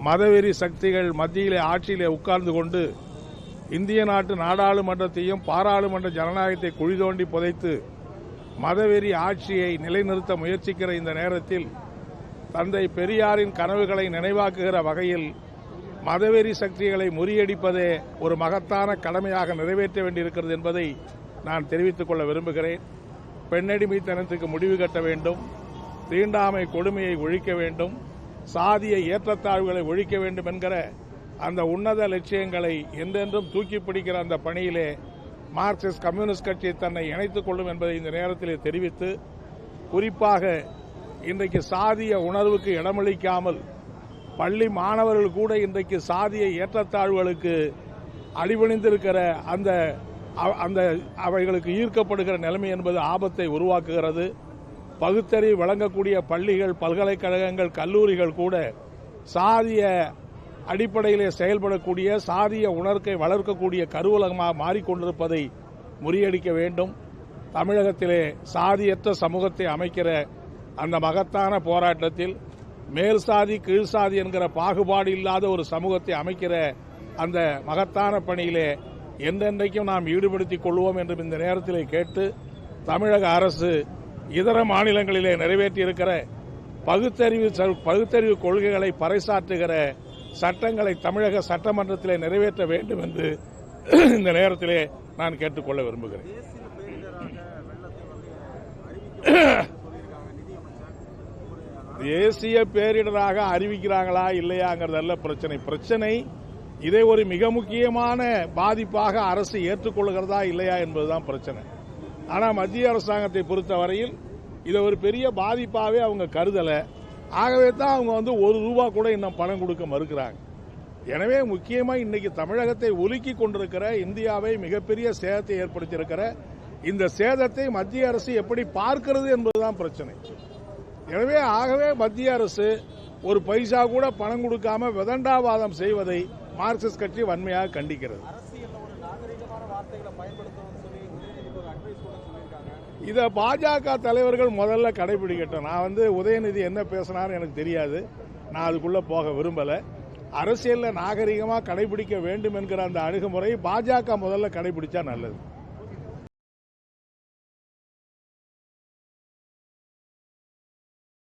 மதவெறி சக்திகள் மத்தியிலே ஆட்சியிலே உட்கார்ந்து கொண்டு இந்திய நாட்டு நாடாளுமன்றத்தையும் பாராளுமன்ற ஜனநாயகத்தை குழி தோண்டி புதைத்து மதவெறி ஆட்சியை நிலைநிறுத்த முயற்சிக்கிற இந்த நேரத்தில் தந்தை பெரியாரின் கனவுகளை நினைவாக்குகிற வகையில் மதவெறி சக்திகளை முறியடிப்பதே ஒரு மகத்தான கடமையாக நிறைவேற்ற வேண்டியிருக்கிறது என்பதை நான் தெரிவித்துக் கொள்ள விரும்புகிறேன். பெண்ணடிமைத்தனத்துக்கு முடிவு கட்ட வேண்டும், தீண்டாமை கொடுமையை ஒழிக்க வேண்டும், சாதிய ஏற்றத்தாழ்வுகளை ஒழிக்க வேண்டும் என்கிற அந்த உன்னத லட்சியங்களை என்றென்றும் தூக்கி பிடிக்கிற அந்த பணியிலே மார்க்சிஸ்ட் கம்யூனிஸ்ட் கட்சி தன்னை இணைத்துக் கொள்ளும் என்பதை இந்த நேரத்தில் தெரிவித்து, குறிப்பாக இன்றைக்கு சாதிய உணர்வுக்கு இடமளிக்காமல் பள்ளி மாணவர்கள் கூட இன்றைக்கு சாதிய ஏற்றத்தாழ்வுகளுக்கு அடிபணிந்திருக்கிற அந்த அவைகளுக்கு ஈர்க்கப்படுகிற நிலைமை என்பது ஆபத்தை உருவாக்குகிறது. பகுத்தறிவு வழங்கக்கூடிய பள்ளிகள், பல்கலைக்கழகங்கள், கல்லூரிகள் கூட சாதிய அடிப்படையிலே செயல்படக்கூடிய சாதிய உணர்வை வளர்க்கக்கூடிய கருவூலமாக மாறிக்கொண்டிருப்பதை முறியடிக்க வேண்டும். தமிழகத்திலே சாதியற்ற சமூகத்தை அமைக்கிற அந்த மகத்தான போராட்டத்தில் மேல் சாதி கீழ் சாதி என்கிற பாகுபாடு இல்லாத ஒரு சமூகத்தை அமைக்கிற அந்த மகத்தான பணியிலே என்றென்றைக்கும் நாம் ஈடுபடுத்திக் கொள்வோம் என்றும் இந்த நேரத்திலே கேட்டு, தமிழக அரசு இதர மாநிலங்களிலே நிறைவேற்றியிருக்கிற பகுத்தறிவு கொள்கைகளை பறைசாற்றுகிற சட்டங்களை தமிழக சட்டமன்றத்திலே நிறைவேற்ற வேண்டும் என்று இந்த நேரத்திலே நான் கேட்டுக்கொள்ள விரும்புகிறேன். தேசிய பேரிடராக அறிவிக்கிறாங்களா இல்லையாங்கிறதல்ல பிரச்சனை. இதை ஒரு மிக முக்கியமான பாதிப்பாக அரசு ஏற்றுக்கொள்கிறதா இல்லையா என்பதுதான் பிரச்சனை. ஆனால் மத்திய அரசாங்கத்தை பொறுத்தவரையில் இதை ஒரு பெரிய பாதிப்பாகவே அவங்க கருதல. ஆகவே தான் அவங்க ₹1 கூட இன்னும் பணம் கொடுக்க மறுக்கிறாங்க. எனவே முக்கியமாக இன்னைக்கு தமிழகத்தை உலுக்கி கொண்டிருக்கிற, இந்தியாவை மிகப்பெரிய சேதத்தை ஏற்படுத்தியிருக்கிற இந்த சேதத்தை மத்திய அரசு எப்படி பார்க்கிறது என்பதுதான் பிரச்சனை. எனவே ஆகவே மத்திய அரசு ஒரு பைசா கூட பணம் கொடுக்காம விதண்டாவாதம் செய்வதை மார்க்சிஸ்ட் கட்சி வன்மையாக கண்டிக்கிறது. இதை பாஜக தலைவர்கள் முதல்ல கடைபிடிக்கட்டும். நான் உதயநிதி என்ன பேசினார் எனக்கு தெரியாது, நான் அதுக்குள்ள போக விரும்பல. அரசியல்ல நாகரிகமாக கடைபிடிக்க வேண்டும் என்கிற அந்த அணுகுமுறை பாஜக முதல்ல கடைபிடிச்சா நல்லது.